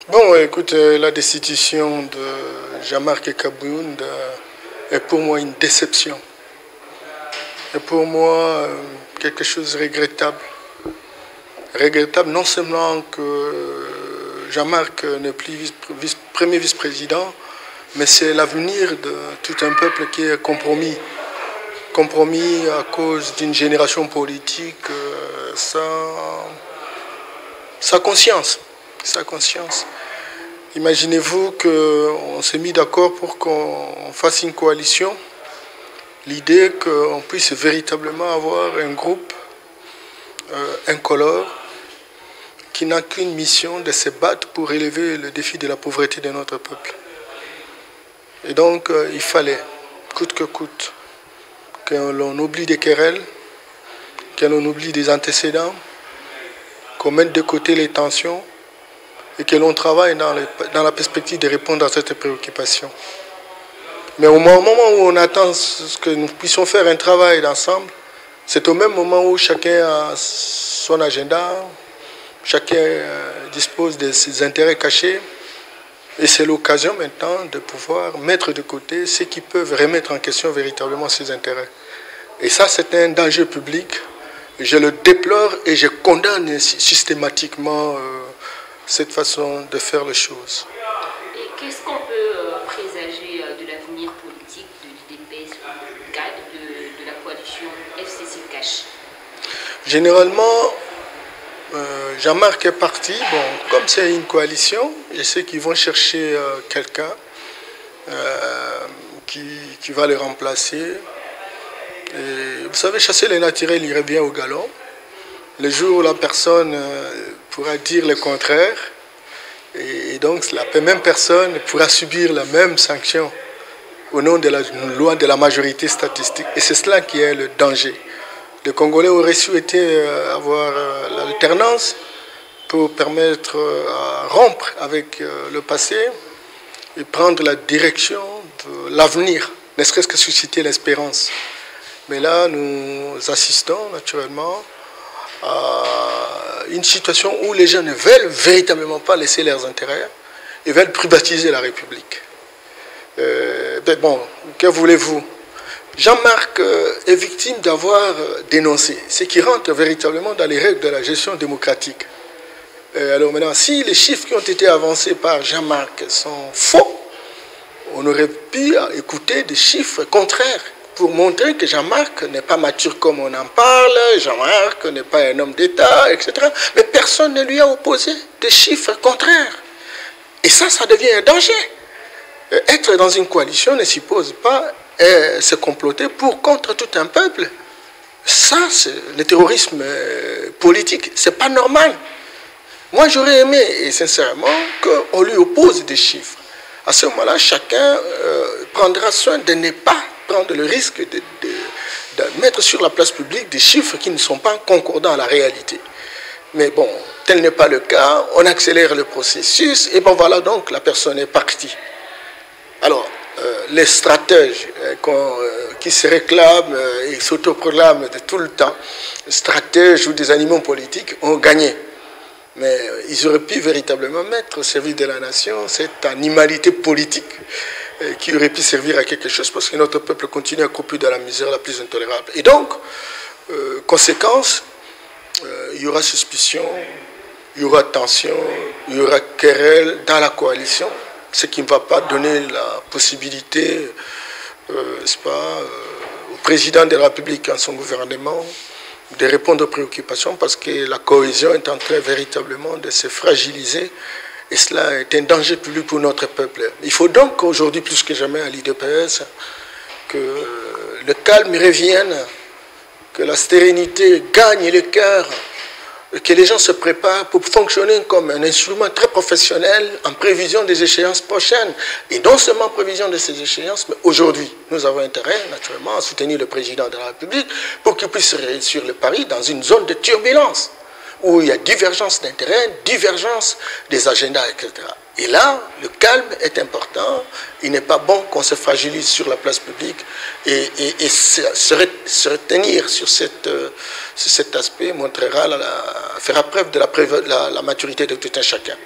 Bon, écoute, la destitution de Jean-Marc Kaboun est pour moi une déception. Et pour moi, quelque chose de regrettable. Regrettable non seulement que Jean-Marc n'est plus premier vice-président, mais c'est l'avenir de tout un peuple qui est compromis. Compromis à cause d'une génération politique sans conscience. Sa conscience. Imaginez-vous qu'on s'est mis d'accord pour qu'on fasse une coalition. L'idée qu'on puisse véritablement avoir un groupe incolore qui n'a qu'une mission de se battre pour relever le défi de la pauvreté de notre peuple. Et donc, il fallait, coûte que coûte, que l'on oublie des querelles, que l'on oublie des antécédents, qu'on mette de côté les tensions, et que l'on travaille dans la perspective de répondre à cette préoccupation. Mais au moment où on attend que nous puissions faire un travail d'ensemble, c'est au même moment où chacun a son agenda, chacun dispose de ses intérêts cachés, et c'est l'occasion maintenant de pouvoir mettre de côté ceux qui peuvent remettre en question véritablement ces intérêts. Et ça, c'est un danger public. Je le déplore et je condamne systématiquement cette façon de faire les choses. Et qu'est-ce qu'on peut présager de l'avenir politique de l'UDPS dans le cadre de la coalition FCC-CACH? Généralement, Jean-Marc est parti. Bon, comme c'est une coalition, je sais qu'ils vont chercher quelqu'un qui va les remplacer. Et vous savez, chasser les naturels, il revient au galop. Le jour où la personne pourra dire le contraire, et donc la même personne pourra subir la même sanction au nom de la loi de la majorité statistique. Et c'est cela qui est le danger. Les Congolais auraient souhaité avoir l'alternance pour permettre à rompre avec le passé et prendre la direction de l'avenir, ne serait-ce que susciter l'espérance. Mais là, nous assistons naturellement à une situation où les gens ne veulent véritablement pas laisser leurs intérêts, ils veulent privatiser la République. Bon, que voulez-vous? Jean-Marc est victime d'avoir dénoncé, ce qui rentre véritablement dans les règles de la gestion démocratique. Alors maintenant, si les chiffres qui ont été avancés par Jean-Marc sont faux, on aurait pu écouter des chiffres contraires pour montrer que Jean-Marc n'est pas mature comme on en parle, Jean-Marc n'est pas un homme d'État, etc. Mais personne ne lui a opposé des chiffres contraires. Et ça devient un danger. Être dans une coalition ne suppose pas se comploter contre tout un peuple. Ça, c'est le terrorisme politique. C'est pas normal. Moi, j'aurais aimé, et sincèrement, qu'on lui oppose des chiffres. À ce moment-là, chacun prendra soin de ne pas prendre le risque de mettre sur la place publique des chiffres qui ne sont pas concordants à la réalité. Mais bon, tel n'est pas le cas, on accélère le processus, et bon voilà, donc la personne est partie. Alors, les stratèges qui se réclament et s'autoproclament de tout le temps, stratèges ou des animaux politiques, ont gagné. Mais ils auraient pu véritablement mettre au service de la nation cette animalité politique qui aurait pu servir à quelque chose parce que notre peuple continue à couper dans la misère la plus intolérable. Et donc, conséquence, il y aura suspicion, il y aura tension, il y aura querelle dans la coalition, ce qui ne va pas donner la possibilité, au président de la République et à son gouvernement de répondre aux préoccupations parce que la cohésion est en train véritablement de se fragiliser et cela est un danger public pour notre peuple. Il faut donc aujourd'hui plus que jamais à l'UDPS que le calme revienne, que la sérénité gagne le cœur, que les gens se préparent pour fonctionner comme un instrument très professionnel en prévision des échéances prochaines. Et non seulement en prévision de ces échéances, mais aujourd'hui, nous avons intérêt, naturellement, à soutenir le président de la République pour qu'il puisse réussir le pari dans une zone de turbulence, où il y a divergence d'intérêts, divergence des agendas, etc. Et là, le calme est important. Il n'est pas bon qu'on se fragilise sur la place publique et se retenir sur cet aspect montrera, fera preuve de la maturité de tout un chacun.